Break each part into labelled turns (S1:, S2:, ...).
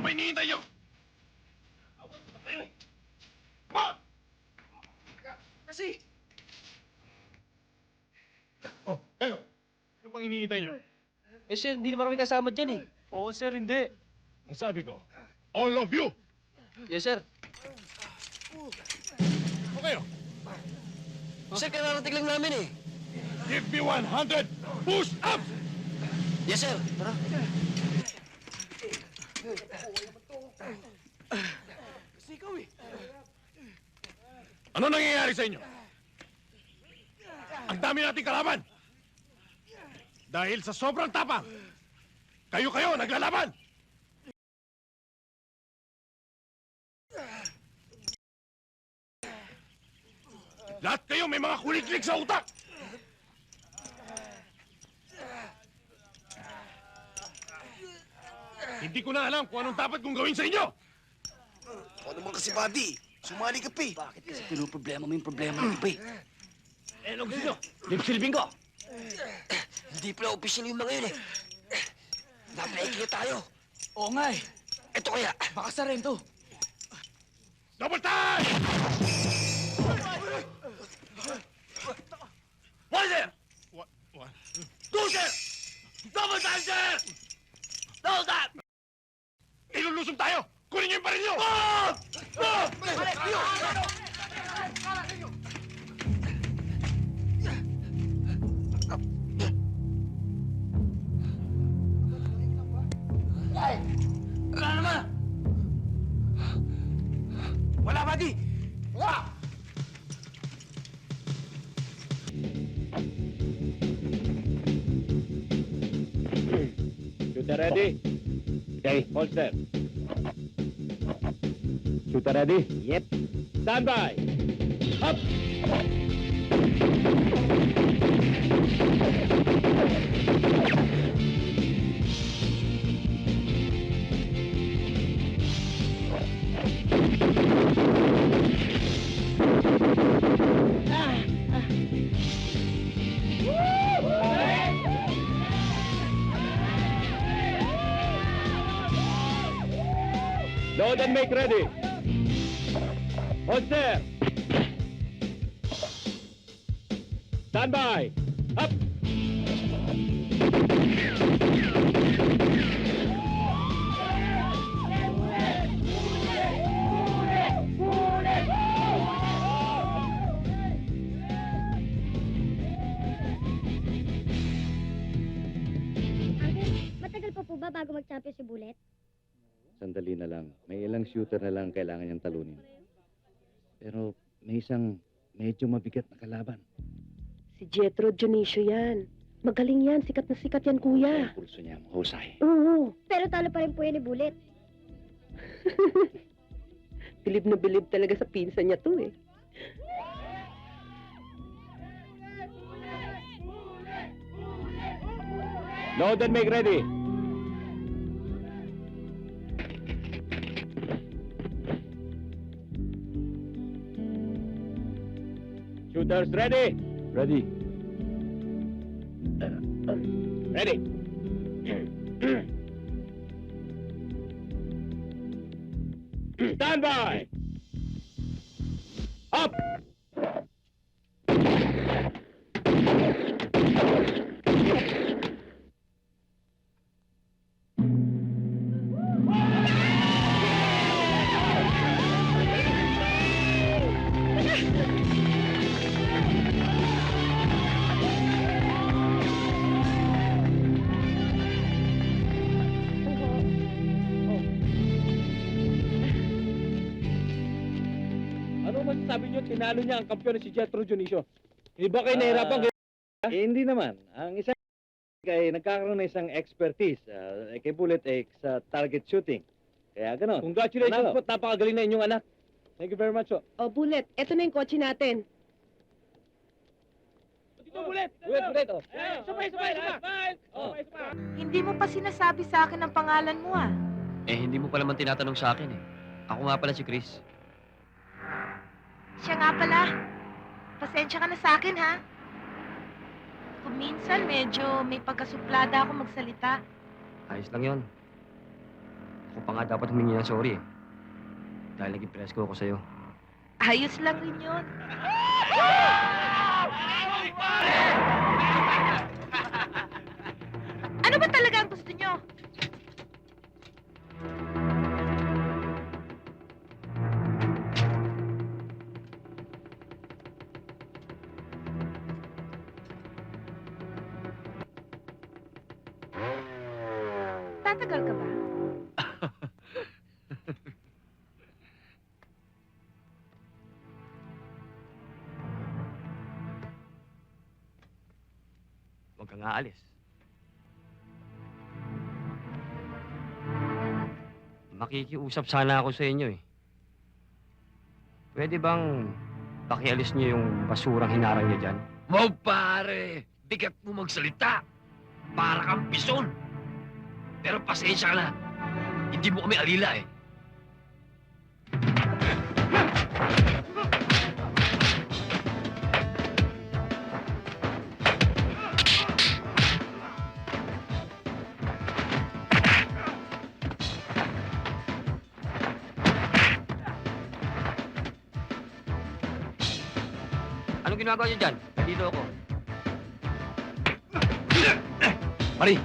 S1: ba hinihintay niyo? Ma!
S2: Kasi...
S1: Oh, kayo. Ano bang hinihintay niyo?
S2: Eh, sir, hindi naman kami kasama dyan eh. Oo, sir, hindi.
S1: Ang sabi ko, all of you!
S2: Yes, sir.
S1: O kayo,
S2: Sir, kararating lang namin eh.
S1: give me 100 push-ups!
S2: Yes, sir. Tara. Kasi ikaw eh.
S1: Ano nangyayari sa inyo? Ang dami nating kalaban! Dahil sa sobrang tapang, kayo naglalaban! Lahat kayo may mga kuliklik sa utak! Hindi ko na alam kung anong dapat kong gawin sa inyo!
S3: O naman kasi, buddy. Sumali ka pa eh.
S2: Bakit kasi pinoproblema mo yung problema ng iba eh?
S1: Eh, ano gusto nyo?
S2: Lipsilbing ko.
S3: Hindi pala official yung mga yun eh. Napaikyo tayo.
S2: Oo nga eh.
S3: Ito kaya.
S2: Baka sa rin to.
S1: Double time!
S3: One, sir!
S1: What?
S3: Two, sir! Double time, sir! Double time!
S1: Ilulusog tayo! Kunin niyo yung baril niyo!
S3: Bob! Bob!
S2: Wala naman!
S3: Wala, buddy! Wala!
S4: Shooter ready? Okay, holster. Shooter ready? Yep. Stand by. Up! Load and make ready. Holster. Stand by. Up.
S5: Matagal pa po ba bago mag-champion si Bullet?
S4: Sandali na lang. May ilang shooter na lang kailangan niyang talunin. Pero may isang medyo mabigat na kalaban.
S6: Si Jetro Dionisio yan. Magaling yan. Sikat na sikat yan, kuya.
S4: Ang pulso niya mahusay.
S6: Oo.
S5: Pero talo pa rin po yan ni Bullet.
S6: Bilib na bilib talaga sa pinsan niya to eh.
S4: Load and make ready. Shooters ready? Ready. Ready. Stand by. Up. Ano masasabi niyo tinalo niya ang kampiyon na si Jetro Dionisio? Hindi ba kayo nahirapan? Hindi naman. Ang isang ay nagkakaroon ng isang expertise kay Bullet sa target shooting. Kaya ganon. Congratulations po, napakagaling na inyong anak. Thank you very much po.
S6: O, Bullet, eto na yung kotse natin.
S4: Dito, Bullet! Bullet, oh.
S2: Sabay!
S4: Oh.
S7: Hindi mo pa sinasabi sa akin ang pangalan mo ah.
S2: Eh, hindi mo pa naman tinatanong sa akin eh. Ako nga pala si Chris.
S7: Siya nga pala. Pasensya ka na sa akin ha. Kung minsan medyo may pagkasuplada ako magsalita.
S2: Ayos lang yon. Ako pa nga dapat humingi ng sorry eh. Dahil naging presko ako sa'yo.
S7: Ayos lang rin yun. Ano ba talaga ang gusto nyo? Tatagal ka ba?
S2: Huwag kang aalis. Makikiusap sana ako sa inyo eh. Pwede bang pakialis niyo yung basurang hinarang niyo dyan?
S3: Wow, pare! Bigat mo magsalita! Para kang bison! Pero pasensya ka na. Hindi mo kami alila eh.
S2: Anong ginagawa niyo dyan? Nandito ako.
S3: Mari!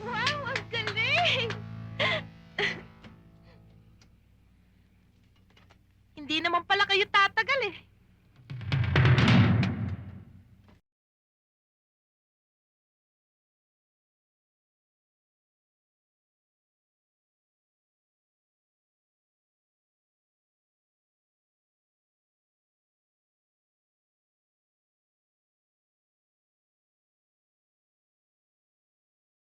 S7: Wow, ang galing! Hindi naman pala kayo tatagal eh.